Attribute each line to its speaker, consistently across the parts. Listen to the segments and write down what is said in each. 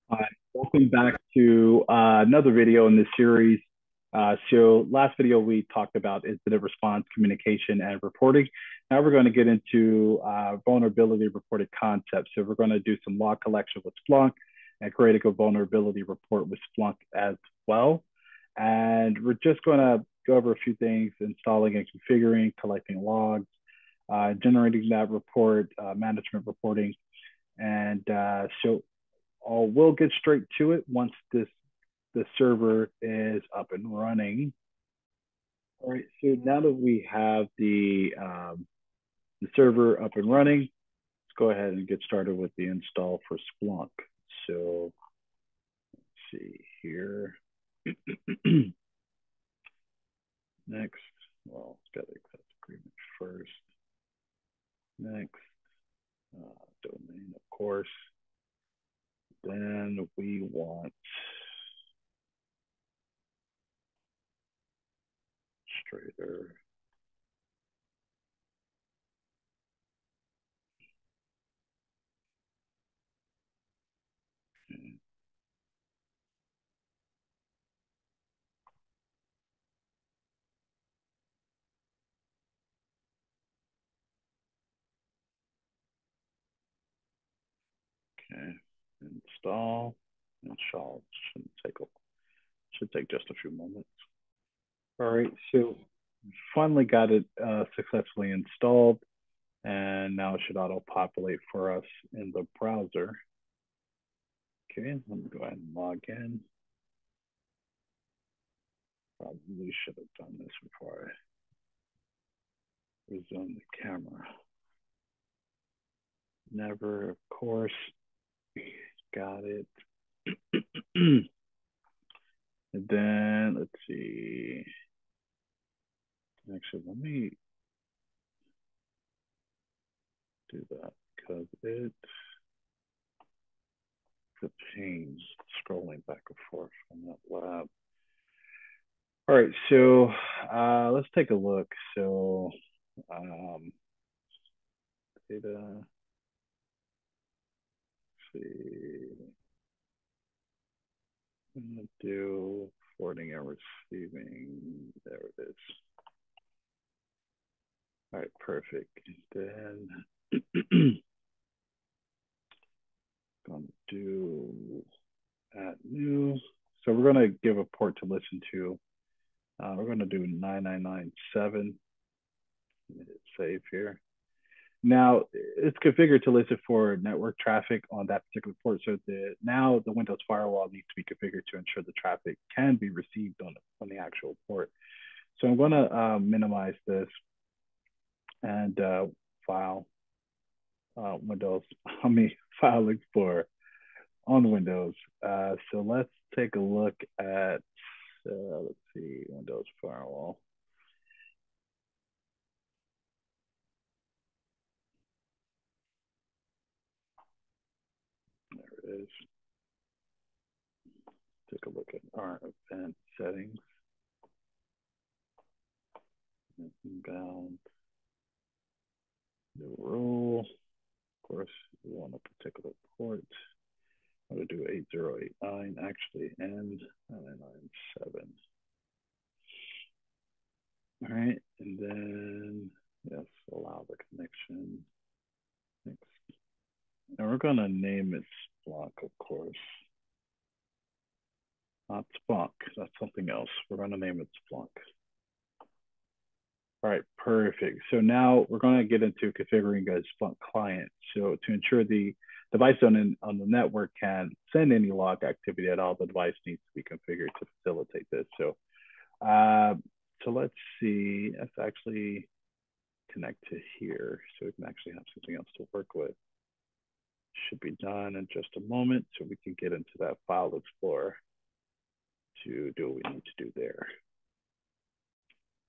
Speaker 1: Hi, welcome back to another video in this series. So last video we talked about incident response, communication, and reporting. Now we're going to get into vulnerability reported concepts. So we're going to do some log collection with Splunk and creating a vulnerability report with Splunk as well. And we're just going to go over a few things: installing and configuring, collecting logs, generating that report, management reporting, and so we'll get straight to it once the server is up and running. All right, so now that we have the server up and running, let's go ahead and get started with the install for Splunk. So let's see here. Next, well, it's got to accept agreement first. Next, domain, of course. Then we want straighter. Okay, install. Install should take just a few moments. All right, so finally got it successfully installed, and now it should auto-populate for us in the browser. Okay, let me go ahead and log in. Probably should have done this before I resume the camera. Never, of course. Got it. And then let's see. Actually, let me do that because it's a pain scrolling back and forth from that lab. All right, so let's take a look. So data, see, I'm gonna do forwarding and receiving. There it is. All right, perfect. Then gonna do add new. So we're gonna give a port to listen to. We're gonna do 9997. Hit save here. Now it's configured to listen for network traffic on that particular port. So now the Windows firewall needs to be configured to ensure the traffic can be received on the actual port. So I'm going to minimize this and file Windows, file Explorer on Windows. So let's take a look at, let's see, Windows firewall. There it is. Take a look at our event settings. Inbound, new rule. Of course, we want a particular port. I'm going to do 8089 actually, and 997. All right, and then yes, allow the connection. Next. And we're going to name it Splunk, of course. Not Splunk, that's something else. We're going to name it Splunk. All right, perfect. So now we're going to get into configuring a Splunk client. So to ensure the device on the network can send any log activity at all, the device needs to be configured to facilitate this. So let's see. Let's actually connect to here so we can actually have something else to work with. Should be done in just a moment so we can get into that file explorer to do what we need to do there.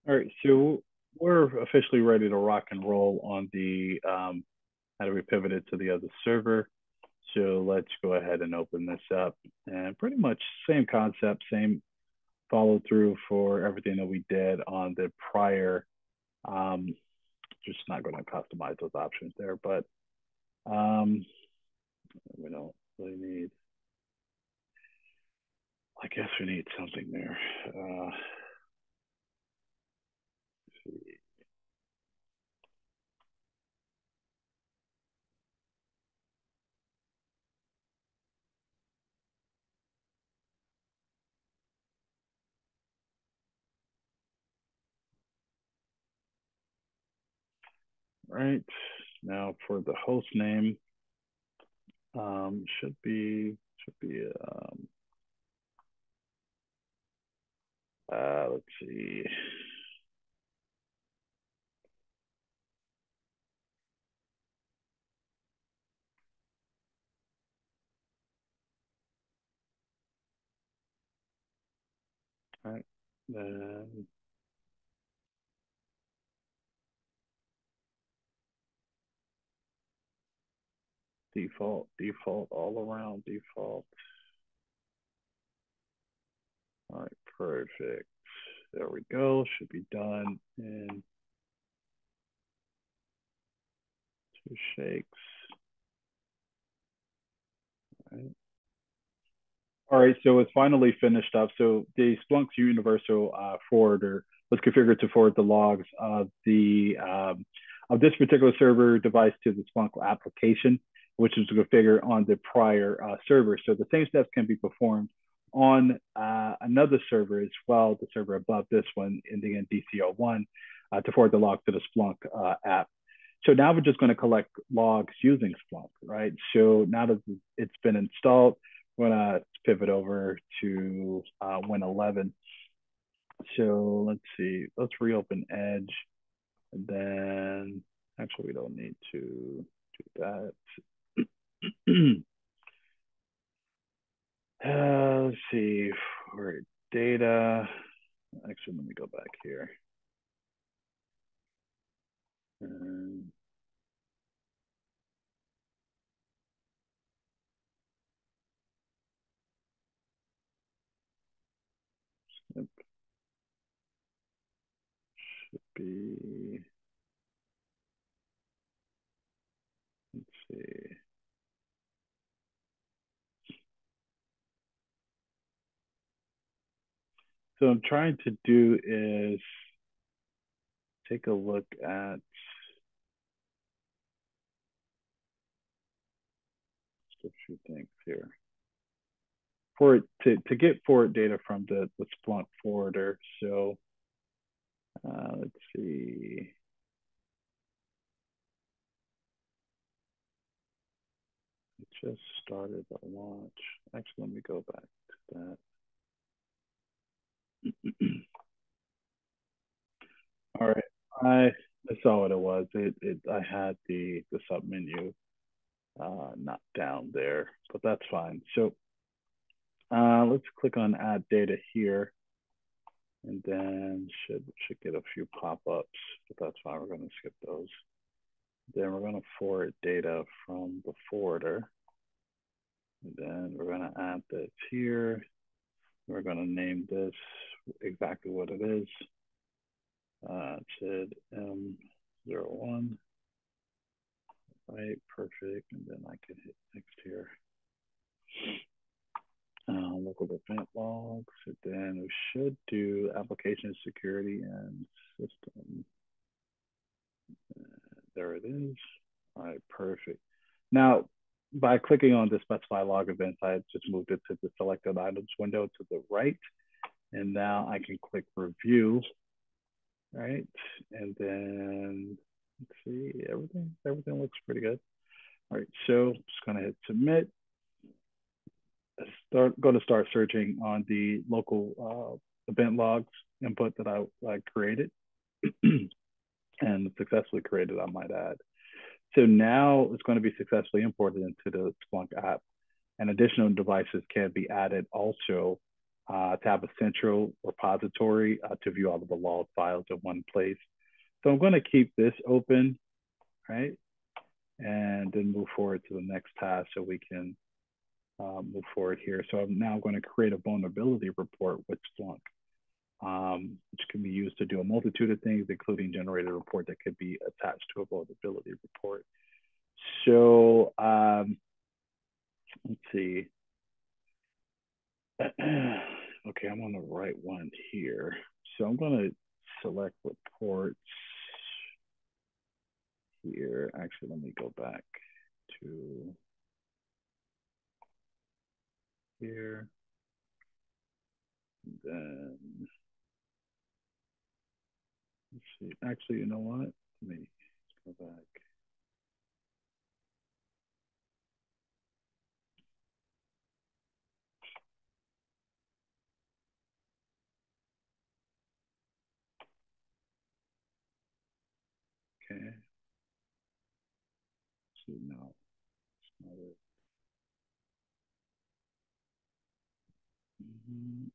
Speaker 1: All right, so we're officially ready to rock and roll on the how do we pivot it to the other server. So let's go ahead and open this up, and pretty much same concept, same follow through for everything that we did on the prior. Just not going to customize those options there, but we don't really need I guess we need something there. Right now for the host name, let's see. All right, then default all around default. All right, perfect. There we go. Should be done in 2 shakes. All right. All right, so it's finally finished up. So the Splunk Universal Forwarder was configured to forward the logs of this particular server device to the Splunk application, which is configured on the prior server. So the same steps can be performed on another server as well, the server above this one, ending in DC01, to forward the log to the Splunk app. So now we're just going to collect logs using Splunk, right? So now that it's been installed, we're gonna pivot over to Win11. So let's see, let's reopen Edge, and then actually we don't need to do that. Let's see, for data, actually let me go back here. Um, it should be, let's see. So I'm trying to do is take a look at just a few things here. For it to get forward data from the Splunk forwarder. So let's see. It just started the launch. Actually, let me go back to that. All right, I saw what it was. I had the sub menu not down there, but that's fine. So let's click on add data here, and then should get a few pop-ups, but that's fine. We're going to skip those. Then we're going to forward data from the forwarder. And then we're going to add this here. We're going to name this exactly what it is. It said M01. Right, perfect. And then I can hit next here. Local event logs. And then we should do application security and system. There it is. All right, perfect. Now, by clicking on the specify log events, I just moved it to the selected items window to the right. And now I can click review, right? And then let's see, everything looks pretty good. All right, so just gonna hit submit. Going to start searching on the local event logs input that I created and successfully created, I might add. So now it's going to be successfully imported into the Splunk app, and additional devices can be added also to have a central repository to view all of the log files in one place. So I'm going to keep this open, right? And then move forward to the next task so we can move forward here. So I'm now going to create a vulnerability report with Splunk, which can be used to do a multitude of things, including generate a report that could be attached to a vulnerability report. So let's see. Okay, I'm on the right one here. So I'm going to select reports here. Actually, let me go back to here. And then, let's see. Actually, you know what? Let me go back. Okay. Let's see, no, it's not it. Mhm.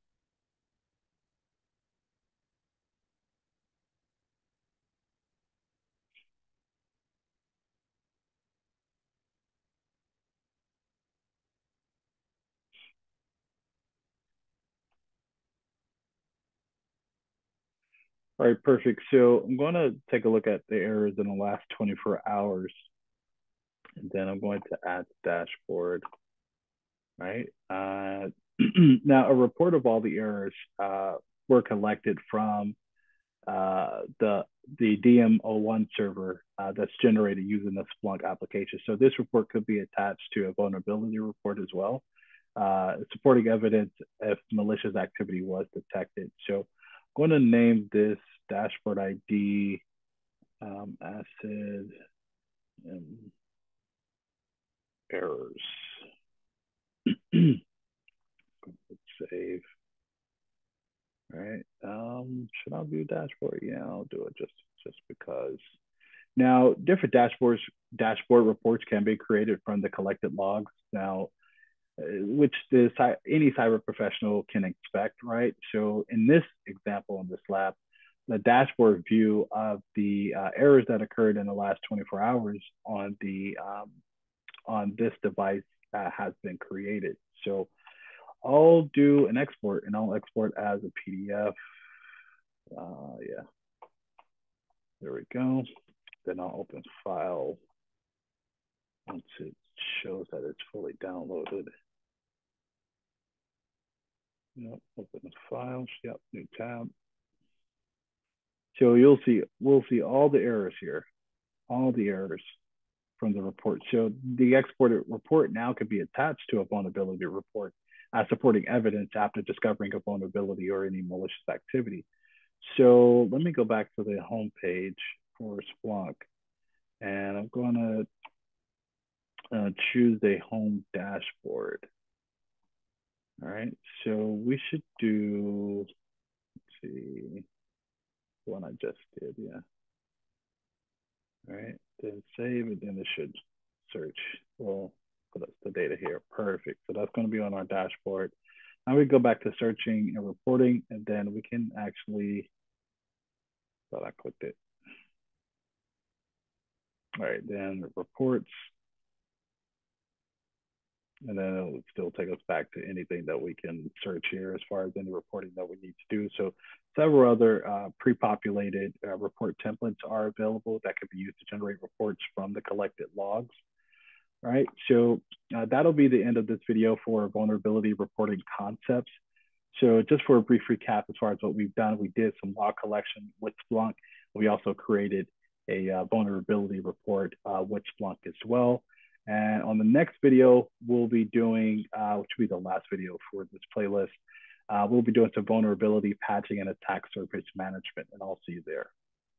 Speaker 1: All right, perfect. So I'm going to take a look at the errors in the last 24 hours, and then I'm going to add the dashboard, right? Now, a report of all the errors were collected from the DM01 server that's generated using the Splunk application. So this report could be attached to a vulnerability report as well, supporting evidence if malicious activity was detected. So I'm going to name this dashboard ID acid and errors. Save. All right. Should I view dashboard? Yeah, I'll do it just because. Now, different dashboard reports can be created from the collected logs. Now, which any cyber professional can expect, right? So in this example, in this lab, the dashboard view of the errors that occurred in the last 24 hours on this device has been created. So I'll do an export, and I'll export as a PDF. Yeah, there we go. Then I'll open file once it shows that it's fully downloaded. Yep, open the files. Yep, new tab. So we'll see all the errors here, all the errors from the report. So the exported report now could be attached to a vulnerability report as supporting evidence after discovering a vulnerability or any malicious activity. So let me go back to the home page for Splunk, and I'm going to choose the home dashboard. All right, so we should do, let's see, the one I just did, yeah. All right, then save, and then it should search. Well, put us the data here. Perfect. So that's going to be on our dashboard. Now we go back to searching and reporting, and then we can actually, thought I clicked it. All right, then reports, and then it'll still take us back to anything that we can search here as far as any reporting that we need to do. So several other pre-populated report templates are available that could be used to generate reports from the collected logs. All right, so that'll be the end of this video for vulnerability reporting concepts. So just for a brief recap, as far as what we've done, we did some log collection with Splunk. We also created a vulnerability report with Splunk as well. And on the next video, we'll be doing, which will be the last video for this playlist, we'll be doing some vulnerability patching and attack surface management, and I'll see you there.